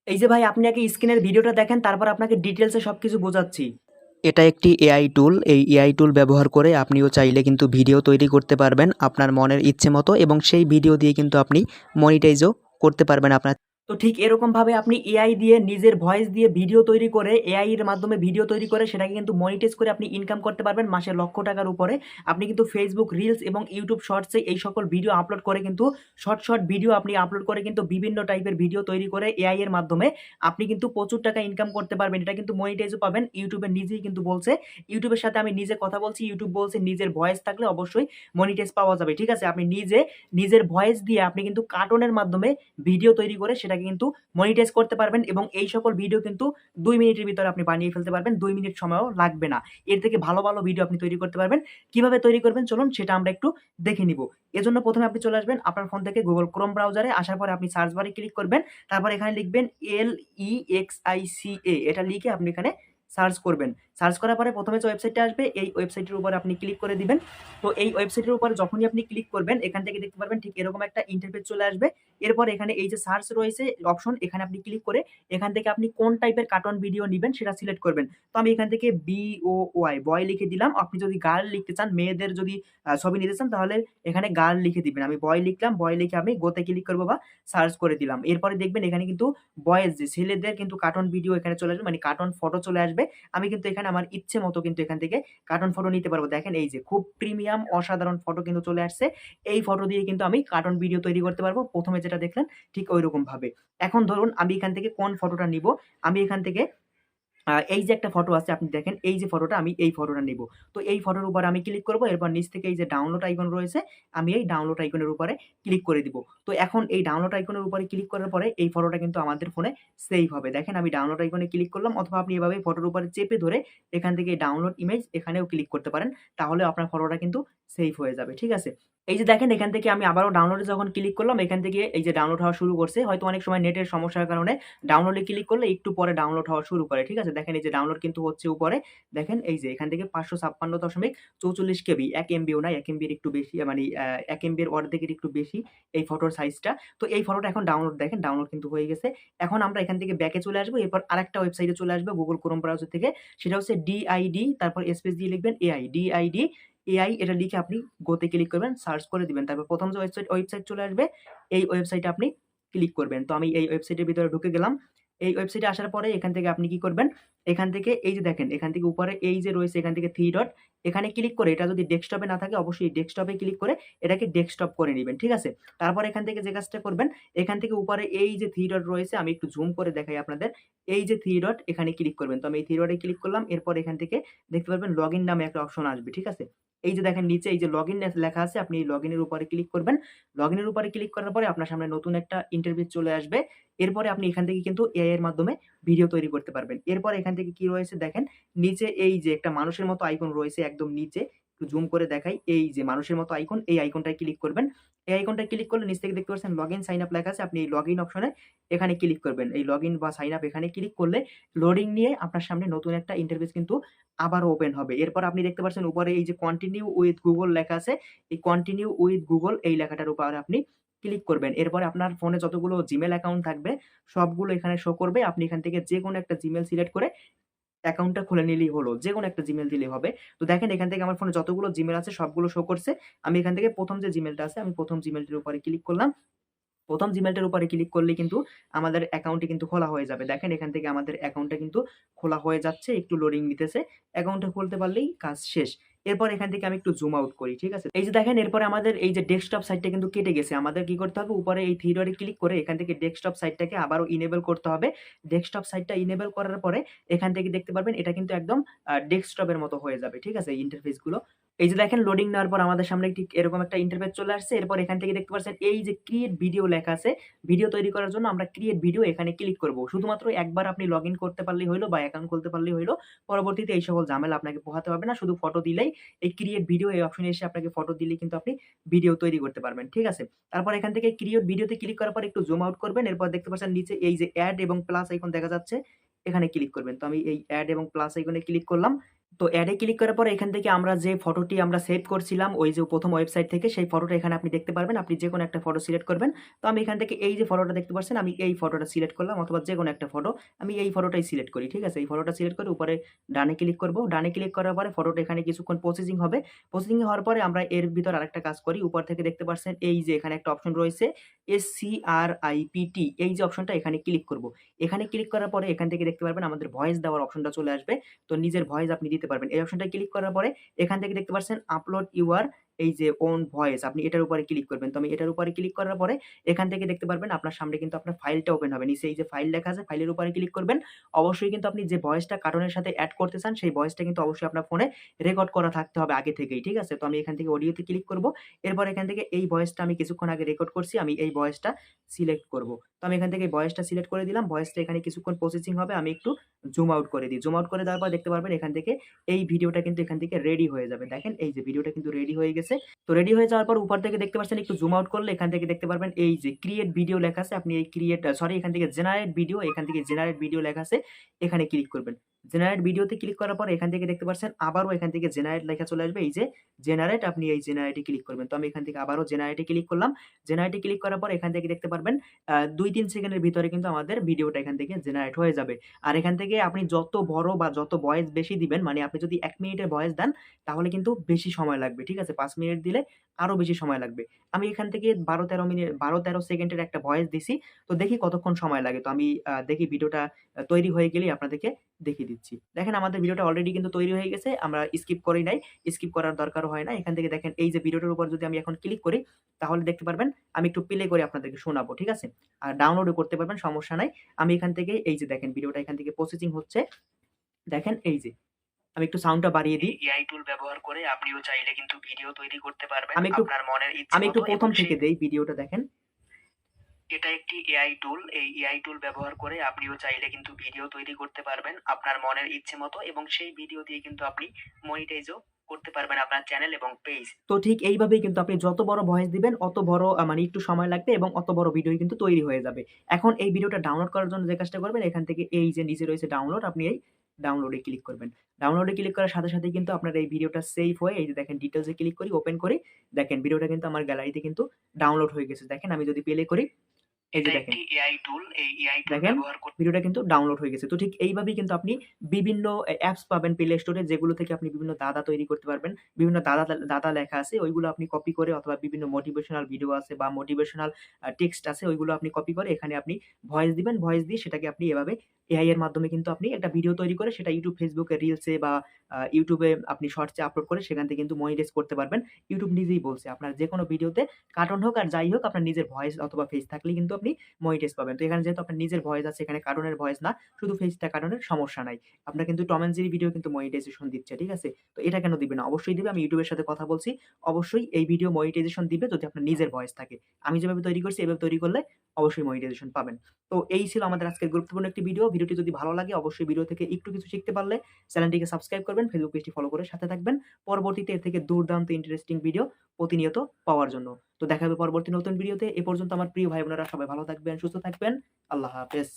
এই যে ভাই আপনি আগে স্ক্রিনের ভিডিওটা দেখেন, তারপর আপনাকে ডিটেলসে সবকিছু বোঝাচ্ছি। এটা একটি এআই টুল। এই এআই টুল ব্যবহার করে আপনিও চাইলে কিন্তু ভিডিও তৈরি করতে পারবেন আপনার মনের ইচ্ছে মতো, এবং সেই ভিডিও দিয়ে কিন্তু আপনি মনিটাইজও করতে পারবেন আপনার। তো ঠিক এরকমভাবে আপনি এআই দিয়ে নিজের ভয়েস দিয়ে ভিডিও তৈরি করে, এআই এর মাধ্যমে ভিডিও তৈরি করে সেটাকে কিন্তু মনিটাইজ করে আপনি ইনকাম করতে পারবেন মাসে লক্ষ টাকার উপরে। আপনি কিন্তু ফেসবুক রিলস এবং ইউটিউব শর্টসে এই সকল ভিডিও আপলোড করে কিন্তু শর্ট ভিডিও আপনি আপলোড করে কিন্তু বিভিন্ন টাইপের ভিডিও তৈরি করে এআই এর মাধ্যমে আপনি কিন্তু প্রচুর টাকা ইনকাম করতে পারবেন। এটা কিন্তু মনিটাইজও পাবেন। ইউটিউবে নিজেই কিন্তু বলছে, ইউটিউবের সাথে আমি নিজে কথা বলছি, ইউটিউব বলছে নিজের ভয়েস থাকলে অবশ্যই মনিটাইজ পাওয়া যাবে। ঠিক আছে? আপনি নিজের ভয়েস দিয়ে আপনি কিন্তু কার্টুনের মাধ্যমে ভিডিও তৈরি করে সেটাকে কিন্তু মনিটাইজ করতে পারবেন, এবং এই সকল ভিডিও কিন্তু ২ মিনিটের ভিতরে আপনি বানিয়ে ফেলতে পারবেন। ২ মিনিট সময়ও লাগবে না। এর থেকে ভালো ভিডিও আপনি তৈরি করতে পারবেন। কিভাবে তৈরি করবেন চলুন সেটা আমরা একটু দেখে নিব। এজন্য ১ম এ আপনি চলে আসবেন আপনার ফোন থেকে Google Chrome ব্রাউজারে। আসার পরে আপনি সার্চ বারে ক্লিক করবেন। তারপর এখানে লিখবেন LEXICA, এটা লিখে আপনি এখানে সার্চ করবেন। সার্চ করার পরে ১ম এ যে ওয়েবসাইটটা আসবে এই ওয়েবসাইটের উপর আপনি ক্লিক করে দিবেন। তো এই ওয়েবসাইটের উপর যখনই আপনি ক্লিক করবেন এখান থেকে দেখতে পারবেন ঠিক এরকম একটা ইন্টারফেস চলে আসবে। এরপর এখানে এই যে সার্চ রয়েছে অপশন, এখানে আপনি ক্লিক করে এখান থেকে আপনি কোন টাইপের কার্টুন ভিডিও নিবেন সেটা সিলেক্ট করবেন। তো আমি এখান থেকে BOY বয় লিখে দিলাম। আপনি যদি গার্ল লিখতে চান, মেয়েদের যদি ছবি নিতে চান তাহলে এখানে গার্ল লিখে দিবেন। আমি বয় লিখলাম, বয় লিখে আমি গো তে ক্লিক করব বা সার্চ করে দিলাম। এরপরে দেখবেন এখানে কিন্তু বয়েজ যে ছেলেদের কিন্তু কার্টুন ভিডিও এখানে চলে আসবে, মানে কার্টুন ফটো চলে আসবে। আমি কিন্তু এখানে আমার ইচ্ছে মতো কিন্তু এখান থেকে কার্টুন ফটো নিতে পারবো। দেখেন এই যে খুব প্রিমিয়াম অসাধারণ ফটো কিন্তু চলে আসছে। এই ফটো দিয়ে কিন্তু আমি কার্টুন ভিডিও তৈরি করতে পারবো। ১ম এ যেটা দেখলেন ঠিক ঐরকম ভাবে। এখন ধরুন আমি এখান থেকে কোন ফটোটা নিবো? আমি এখান থেকে এই যে একটা ফটো আছে আপনি দেখেন, এই যে ফটোটা আমি এই ফটোটা নিবো। তো এই ফটোর উপর আমি ক্লিক করব। এরপর নিচ থেকে এই যে ডাউনলোড আইকন রয়েছে, আমি এই ডাউনলোড আইকনের উপরে ক্লিক করে দিব। তো এখন এই ডাউনলোড আইকনের উপরে ক্লিক করার পরে এই ফটোটা কিন্তু আমাদের ফোনে সেভ হবে। দেখেন আমি ডাউনলোড আইকনে ক্লিক করলাম, অথবা আপনি এভাবে ফটোর উপরে চেপে ধরে এখান থেকে ডাউনলোড ইমেজ এখানেও ক্লিক করতে পারেন। তাহলে আপনার ফটোটা কিন্তু সেভ হয়ে যাবে। ঠিক আছে? এই যে দেখেন এখান থেকে আমি আবারও ডাউনলোডে যখন ক্লিক করলাম, এখান থেকে এই যে ডাউনলোড হওয়া শুরু করছে। হয়তো অনেক সময় নেটের সমস্যার কারণে ডাউনলোডে ক্লিক করলে একটু পরে ডাউনলোড হওয়া শুরু করে। ঠিক আছে? দেখেন এই যে ডাউনলোড কিন্তু হচ্ছে উপরে। দেখেন এই যে এখান থেকে ৫৫৬.৪৪ কেবি, ১ এমবিও না, ১ এমবির একটু বেশি, মানে ১ এমবির অর্ধেকের একটু বেশি এই ফটোর সাইজটা। তো এই ফটোটা এখন ডাউনলোড, দেখেন ডাউনলোড কিন্তু হয়ে গেছে। এখন আমরা এখান থেকে ব্যাকে চলে আসবো। এরপর আরেকটা ওয়েবসাইটে চলে আসবো Google Chrome ব্রাউজার থেকে। সেটা হচ্ছে ডিআইডি, তারপর স্পেস দিয়ে লিখবেন এআই, ডিআইডি এআই, এটা লিখে আপনি গো তে ক্লিক করবেন, সার্চ করে দিবেন। তারপর ১ম যে ওয়েবসাইট চলে আসবে, এই ওয়েবসাইটে আপনি ক্লিক করবেন। তো আমি এই ওয়েবসাইটের ভিতরে ঢুকে গেলাম। এই ওয়েবসাইটে আসার পরে এখান থেকে আপনি কি করবেন? এখান থেকে এই যে দেখেন, এখান থেকে উপরে এই যে রয়েছে এখান থেকে 3 ডট, এখানে ক্লিক করে, এটা যদি ডেস্কটপে না থাকে অবশ্যই ডেস্কটপে ক্লিক করে এটাকে ডেস্কটপ করে নিবেন। ঠিক আছে? তারপর এখান থেকে যে কাজটা করবেন, এখান থেকে উপরে এই যে 3 ডট রয়েছে, আমি একটু জুম করে দেখাই আপনাদের। এই যে 3 ডট, এখানে ক্লিক করবেন। তো আমি এই 3 ডটে ক্লিক করলাম। এরপর এখান থেকে দেখতে পারবেন লগইন নামে একটা অপশন আসবে। ঠিক আছে? এই যে দেখেন নিচে এই যে লগইন লেখা আছে, আপনি এই লগইনের উপরে ক্লিক করবেন। লগইনের উপরে ক্লিক করার পরে আপনার সামনে নতুন একটা ইন্টারফেস চলে আসবে। এরপরে আপনি এখান থেকে কিন্তু এআই এর মাধ্যমে ভিডিও তৈরি করতে পারবেন। এরপর এখান থেকে কি রয়েছে দেখেন, নিচে এই যে একটা মানুষের মতো আইকন রয়েছে একদম নিচে, একটু জুম করে দেখাই। এই যে মানুষের মতো আইকন, এই আইকনটায় ক্লিক করবেন। এই আইকনটায় ক্লিক করলে নিচ থেকে দেখতে পাচ্ছেন লগইন সাইন আপ লেখা আছে। আপনি এই লগইন অপশনে এখানে ক্লিক করবেন। এই লগইন বা সাইন আপ এখানে ক্লিক করলে লোডিং নিয়ে আপনার সামনে নতুন একটা ইন্টারফেস কিন্তু আবারও ওপেন হবে। এরপর আপনি দেখতে পাচ্ছেন উপরে এই যে কন্টিনিউ উইথ গুগল লেখা আছে। এই কন্টিনিউ উইথ গুগল এই লেখাটার উপর আপনি ক্লিক করবেন। এরপরে আপনার ফোনে যতগুলো জিমেইল অ্যাকাউন্ট থাকবে সবগুলো এখানে শো করবে। আপনি এখান থেকে যেকোনো একটা জিমেইল সিলেক্ট করে অ্যাকাউন্টটা খুলে নিলেই হলো। যেকোনো একটা জিমেইল দিলেই হবে। তো দেখেন এখান থেকে আমার ফোনে যতগুলো জিমেইল আছে সবগুলো শো করছে। আমি এখান থেকে ১ম যে জিমেইলটা আছে, আমি ১ম জিমেইলটির উপরে ক্লিক করলাম। ১ম জিমেইলটার উপরে ক্লিক করলেই কিন্তু আমাদের অ্যাকাউন্টটি কিন্তু খোলা হয়ে যাবে। দেখেন এখান থেকে আমাদের অ্যাকাউন্টটা কিন্তু খোলা হয়ে যাচ্ছে। একটু লোডিং নিতেছে। অ্যাকাউন্টটা খুলতে পারলেই কাজ শেষ। এরপর এখান থেকে আমি একটু জুম আউট করি। ঠিক আছে? এই যে দেখেন এরপরে আমাদের এই যে ডেস্কটপ সাইটটা কিন্তু কেটে গেছে। আমাদের কি করতে হবে? উপরে এই 3 ডটে ক্লিক করে এখান থেকে ডেস্কটপ সাইটটাকে আবারও ইনেবল করতে হবে। ডেস্কটপ সাইটটা ইনেবল করার পরে এখান থেকে দেখতে পারবেন এটা কিন্তু একদম ডেস্কটপের মতো হয়ে যাবে। ঠিক আছে? এই ইন্টারফেস গুলো। এই যে দেখেন লোডিং নেওয়ার পর আমাদের সামনে ঠিক এরকম একটা ইন্টারফেস চলে আসছে। এরপর এখান থেকে দেখতে পাচ্ছেন এই যে ক্রিয়েট ভিডিও লেখা আছে। ভিডিও তৈরি করার জন্য আমরা ক্রিয়েট ভিডিও এখানে ক্লিক করব। শুধুমাত্র একবার আপনি লগইন করতে পারলেই হইলো বা অ্যাকাউন্ট খুলতে পারলেই হইলো। পরবর্তীতে এই সকল ঝামেলা আপনাকে পোহাতে হবে না। শুধু ফটো দিলেই এই ক্রিয়েট ভিডিও এই অপশনে এসে আপনাকে ফটো দিলেই কিন্তু আপনি ভিডিও তৈরি করতে পারবেন। ঠিক আছে? তারপর এখান থেকে ক্রিয়েট ভিডিওতে ক্লিক করার পর একটু জুম আউট করবেন। এরপর দেখতে পাচ্ছেন নিচে এই যে এড এবং প্লাস আইকন দেখা যাচ্ছে। এখানে ক্লিক করবেন। তো আমি এই এড এবং প্লাস আইকনে ক্লিক করলাম। তো অ্যাডে ক্লিক করার পরে এখান থেকে আমরা যে ফটোটি আমরা সেভ করছিলাম ওই যে ১ম ওয়েবসাইট থেকে সেই ফটোটা এখানে আপনি দেখতে পারবেন। আপনি যেকোনো একটা ফটো সিলেক্ট করবেন। তো আমি এখান থেকে এই যে ফটোটা দেখতে পাচ্ছেন আমি এই ফটোটা সিলেক্ট করলাম অথবা যেকোনো একটা ফটো। আমি এই ফটোটাই সিলেক্ট করি। ঠিক আছে? এই ফটোটা সিলেক্ট করে উপরে ডানে ক্লিক করব। ডানে ক্লিক করার পরে ফটোটা এখানে কিছুক্ষণ প্রসেসিং হবে। প্রসেসিং হওয়ার পরে আমরা এর ভিতর আরেকটা কাজ করি। উপর থেকে দেখতে পাচ্ছেন এই যে এখানে একটা অপশন রয়েছে SCRIPT এই যে অপশনটা এখানে ক্লিক করব। এখানে ক্লিক করার পরে এখান থেকে দেখতে পারবেন আমাদের ভয়েস দেওয়ার অপশনটা চলে আসবে। তো নিজের ভয়েস আপনি দিতে পারবেন। এই অপশনটায় ক্লিক করার পরে এখান থেকে দেখতে পাচ্ছেন আপলোড ইউর এই যে ওন ভয়েস আপনি এটার উপরে ক্লিক করবেন। তো আমি এটার উপরে ক্লিক করার পরে এখান থেকে দেখতে পারবেন আপনার সামনে কিন্তু আপনার ফাইলটা ওপেন হবে। নিচে এই যে ফাইল লেখা আছে ফাইলের উপরে ক্লিক করবেন। অবশ্যই কিন্তু আপনি যে ভয়েসটা কার্টুনের সাথে এড করতে চান সেই ভয়েসটা কিন্তু অবশ্যই আপনার ফোনে রেকর্ড করা থাকতে হবে আগে থেকেই। ঠিক আছে? তো আমি এখান থেকে অডিওতে ক্লিক করব। এরপর এখান থেকে এই ভয়েসটা আমি কিছুক্ষণ আগে রেকর্ড করছি। আমি এই ভয়েসটা সিলেক্ট করব। তো আমি এখান থেকে ভয়েসটা সিলেক্ট করে দিলাম। ভয়েসটা এখানে কিছুক্ষণ প্রসেসিং হবে। আমি একটু জুম আউট করে দিই। জুম আউট করে দেওয়ার পর দেখতে পারবেন এখান থেকে এই ভিডিওটা কিন্তু এখান থেকে রেডি হয়ে যাবে। দেখেন এই যে ভিডিওটা কিন্তু রেডি হয়ে গেছে। তো রেডি হয়ে যাওয়ার পর উপর থেকে দেখতে পাচ্ছেন একটু জুম আউট করলে এখান থেকে দেখতে পারবেন এই যে ক্রিয়েট ভিডিও লেখা আছে। আপনি এই এখান থেকে জেনারেট ভিডিও এখান থেকে জেনারেট ভিডিও লেখা আছে। এখানে ক্লিক করবেন। জেনারেট ভিডিওতে ক্লিক করার পর এখান থেকে দেখতে পাচ্ছেন আবারও এখান থেকে জেনারেট লেখা চলে আসবে। এই যে জেনারেট আপনি এই জেনারেটে ক্লিক করবেন। তো আমি এখান থেকে আবারও জেনারেটে ক্লিক করলাম। জেনারেটে ক্লিক করার পর এখান থেকে দেখতে পারবেন ২-৩ সেকেন্ডের ভিতরে কিন্তু আমাদের ভিডিওটা এখান থেকে জেনারেট হয়ে যাবে। আর এখান থেকে আপনি যত বড় বা যত ভয়েস বেশি দিবেন মানে আপনি যদি ১ মিনিটের ভয়েস দেন তাহলে কিন্তু বেশি সময় লাগবে। ঠিক আছে? ৫ মিনিট দিলে আরো বেশি সময় লাগবে। আমি এখান থেকে ১২-১৩ সেকেন্ডের একটা ভয়েস দিছি। তো দেখি কতক্ষণ সময় লাগে। তো আমি দেখি ভিডিওটা তৈরি হয়ে গেলেই আপনাদেরকে দেখিয়ে দিচ্ছি। দেখেন আমাদের ভিডিওটা অলরেডি কিন্তু তৈরি হয়ে গেছে। আমরা স্কিপ করি নাই। স্কিপ করার দরকারও হয় না। এখান থেকে দেখেন এই যে ভিডিওটার উপর যদি আমি এখন ক্লিক করি তাহলে দেখতে পারবেন আমি একটু প্লে করে আপনাদেরকে শোনাবো। ঠিক আছে? আর ডাউনলোডও করতে পারবেন সমস্যা নাই। আমি এখান থেকে এই যে দেখেন ভিডিওটা এখান থেকে প্রসেসিং হচ্ছে। দেখেন এই যে আমি একটু সাউন্ডটা বাড়িয়ে দিই। এআই টুল ব্যবহার করে আপনিও চাইলে কিন্তু ভিডিও তৈরি করতে পারবেন আমি একটু আপনার মনের ইচ্ছে আমি একটু মতো ১ম এবং থেকে সেই দেই ভিডিওটা দেখেন। এটা একটি এআই টুল। এই এআই টুল ব্যবহার করে আপনিও চাইলে কিন্তু ভিডিও তৈরি করতে পারবেন আপনার মনের ইচ্ছে মতো এবং সেই ভিডিও দিয়ে কিন্তু আপনি মনিটাইজও করতে পারবেন আপনার চ্যানেল এবং পেজ। তো ঠিক এইভাবেই কিন্তু আপনি যত বড় ভয়েস দিবেন অত বড় মানে একটু সময় লাগবে এবং অত বড় ভিডিও কিন্তু তৈরি হয়ে যাবে। এখন এই ভিডিওটা ডাউনলোড করার জন্য যে কাজটা করবেন এখান থেকে এই যে নিচে রয়েছে ডাউনলোড আপনি এই ডাউনলোডে ক্লিক করবেন। ডাউনলোডে ক্লিক করার সাথে, সাথে কিন্তু আপনার এই ভিডিওটা সেভ হয়ে এই যে দেখেন ডিটেইলস এ ক্লিক করি, ওপেন করি। দেখেন ভিডিওটা কিন্তু আমার গ্যালারিতে কিন্তু ডাউনলোড হয়ে গেছে। দেখেন আমি যদি প্লে করি এই যে এটা দেখেন। একটি এআই টুল। এই এআই টুল দেখেন ব্যবহার করে ভিডিওটা কিন্তু ডাউনলোড হয়ে গেছে। তো ঠিক এইভাবেই কিন্তু আপনি বিভিন্ন অ্যাপস পাবেন প্লে স্টোরে যেগুলো থেকে আপনি বিভিন্ন ধাঁধা তৈরি করতে পারবেন। বিভিন্ন ধাঁধা লেখা আছে ওইগুলো আপনি কপি করে অথবা বিভিন্ন মোটিভেশনাল ভিডিও আছে বা মোটিভেশনাল টেক্সট আছে ওইগুলো আপনি কপি করে এখানে আপনি ভয়েস দিবেন। ভয়েস দিয়ে সেটাকে আপনি এভাবে এআই এর মাধ্যমে কিন্তু আপনি একটা ভিডিও তৈরি করে সেটা YouTube, Facebook এ রিলসে বা YouTube এ আপনি শর্টসে আপলোড করে সেখান থেকে কিন্তু মনিটাইজ করতে পারবেন। YouTube নিজেই বলছে আপনার যেকোনো ভিডিওতে কার্টুন হোক আর যাই হোক আপনার নিজের ভয়েস অথবা ফেস থাকলেই কিন্তু আপনি মনিটাইজ পাবেন। তো এখানে যেহেতু আপনার নিজের ভয়েস আছে, এখানে কার্টুনের ভয়েস না, শুধু ফেসটা কার্টুনের সমস্যা নাই। আপনার কিন্তু টম অ্যান্ড জেরি ভিডিও কিন্তু মনিটাইজেশন দিচ্ছে, ঠিক আছে? তো এটা কেন দিবে না? অবশ্যই দিবে। আমি YouTube এর সাথে কথা বলছি। অবশ্যই এই ভিডিও মনিটাইজেশন দিবে যদি আপনার নিজের ভয়েস থাকে। আমি যেভাবে তৈরি করছি এভাবে তৈরি করলে অবশ্যই মনিটাইজেশন পাবেন। তো এই ছিল আমাদের আজকের গুরুত্বপূর্ণ একটি ভিডিও। ভিডিওটি যদি ভালো লাগে অবশ্যই ভিডিও থেকে একটু কিছু শিখতে পারলে চ্যানেলটিকে সাবস্ক্রাইব করবেন, ফেসবুক পেজটি ফলো করে সাথে থাকবেন। পরবর্তীতে এর থেকে দুর্দান্ত ইন্টারেস্টিং ভিডিও প্রতিনিয়ত পাওয়ার জন্য। তো দেখা হবে পরবর্তী নতুন ভিডিওতে। এ পর্যন্ত আমার প্রিয় ভাই বোনেরা সবাই ভালো থাকবেন, সুস্থ থাকবেন। আল্লাহ হাফেজ।